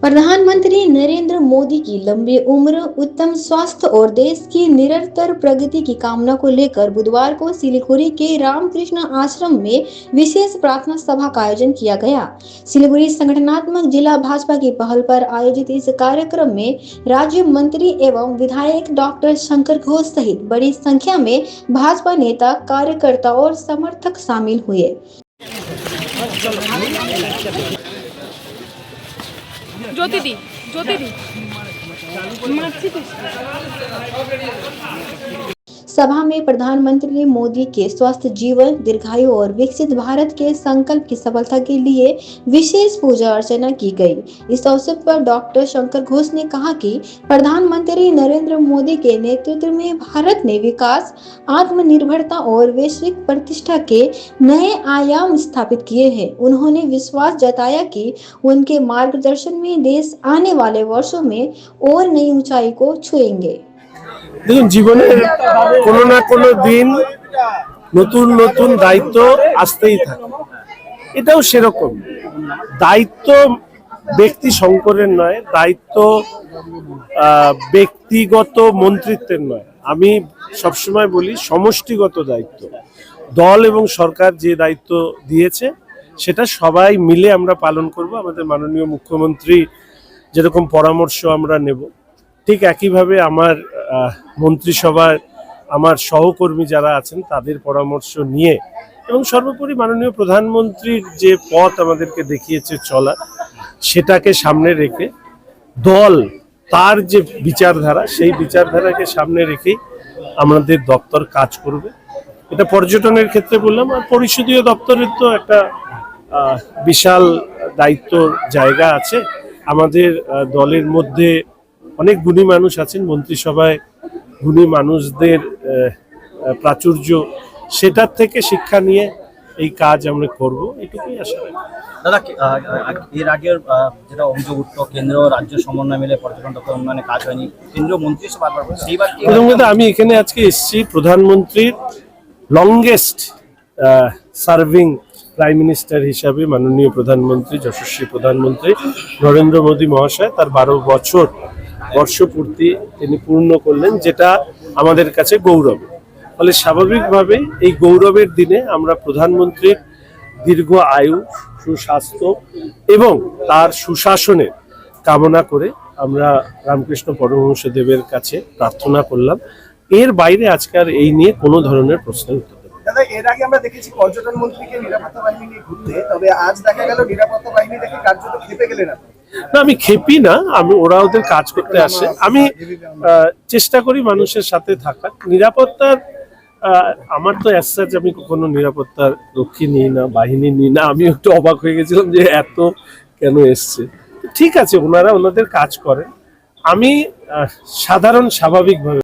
प्रधानमंत्री नरेंद्र मोदी की लंबी उम्र, उत्तम स्वास्थ्य और देश की निरंतर प्रगति की कामना को लेकर बुधवार को सिलीगुड़ी के रामकृष्ण आश्रम में विशेष प्रार्थना सभा का आयोजन किया गया। सिलीगुड़ी संगठनात्मक जिला भाजपा की पहल पर आयोजित इस कार्यक्रम में राज्य मंत्री एवं विधायक डॉक्टर शंकर घोष सहित बड़ी संख्या में भाजपा नेता, कार्यकर्ता और समर्थक शामिल हुए। ज्योति दी सभा में प्रधानमंत्री मोदी के स्वस्थ जीवन, दीर्घायु और विकसित भारत के संकल्प की सफलता के लिए विशेष पूजा अर्चना की गई। इस अवसर पर डॉक्टर शंकर घोष ने कहा कि प्रधानमंत्री नरेंद्र मोदी के नेतृत्व में भारत ने विकास, आत्मनिर्भरता और वैश्विक प्रतिष्ठा के नए आयाम स्थापित किए हैं। उन्होंने विश्वास जताया कि उनके मार्गदर्शन में देश आने वाले वर्षों में और नई ऊंचाई को छुएंगे। দেখুন, জীবনে কোনো না কোনো দিন নতুন নতুন দায়িত্ব আসতেই থাকে। এটাও সেরকম। দায়িত্ব ব্যক্তি সংকরের নয়, দায়িত্ব ব্যক্তিগত মন্ত্রিত্বের নয়। আমি সবসময় বলি সমষ্টিগত দায়িত্ব। দল এবং সরকার যে দায়িত্ব দিয়েছে সেটা সবাই মিলে আমরা পালন করব। আমাদের মাননীয় মুখ্যমন্ত্রী যেরকম পরামর্শ আমরা নেব, ঠিক একইভাবে আমার মন্ত্রিসভার আমার সহকর্মী যারা আছেন তাদের পরামর্শ নিয়ে এবং সর্বোপরি মাননীয় প্রধানমন্ত্রীর যে পথ আমাদেরকে দেখিয়েছে চলা, সেটাকে সামনে রেখে দল তার যে বিচারধারা, সেই বিচারধারাকে সামনে রেখেই আমাদের দপ্তর কাজ করবে। এটা পর্যটনের ক্ষেত্রে বললাম, আর পরিষদীয় দপ্তরের তো একটা বিশাল দায়িত্বর জায়গা আছে। আমাদের দলের মধ্যে অনেক গুণী মানুষ আছেন, মন্ত্রিসভায় গুণী মানুষদের প্রাচুর্য, সেটার থেকে শিক্ষা নিয়ে এই কাজ আমরা করব, এটুকুই আশা রাখি। দাদা, এর আগের যেটা অভিযোগ উঠতো কেন্দ্র রাজ্য সমন্বয় মিলে পর্যটন দপ্তর উন্নয়নে কাজ হয়নি, কেন্দ্রীয় মন্ত্রী এসে বারবার সেইবার আমি এখানে আজকে এসেছি প্রধানমন্ত্রীর লংগেস্ট সার্ভিং প্রাইম মিনিস্টার হিসাবে মাননীয় প্রধানমন্ত্রী, যশস্বী প্রধানমন্ত্রী নরেন্দ্র মোদী মহাশয় তার 12 বছর বর্ষপূর্তি তিনি পূর্ণ করলেন, যেটা আমাদের কাছে গৌরব। ফলে স্বাভাবিকভাবে এই গৌরবের দিনে আমরা প্রধানমন্ত্রীর দীর্ঘ আয়ু, সুস্বাস্থ্য এবং তার সুশাসনের কামনা করে আমরা রামকৃষ্ণ পরমহংসদেবের কাছে প্রার্থনা করলাম। এর বাইরে আজকাল এই নিয়ে কোনো ধরনের প্রশ্নের উত্তর দেব। দাদা, এর আগে আমরা দেখেছি পর্যটন মন্ত্রীকে নিরাপত্তা বাহিনী নিয়ে ঘুরতে, তবে আজ দেখা গেল নিরাপত্তা বাহিনী থেকে কার্যত খেপে গেলেন আপনি। না, আমি খেপি না, ওরা ওদের কাজ করতে আসে। আমি চেষ্টা করি মানুষের সাথে থাকার। নিরাপত্তার আমার তো অ্যাজ আমি কখনো নিরাপত্তার রক্ষী নিই না, বাহিনী নিই না। আমি একটু অবাক হয়ে গেছিলাম যে এত কেন এসছে। ঠিক আছে, ওনারা ওনাদের কাজ করেন। আমি সাধারণ স্বাভাবিকভাবে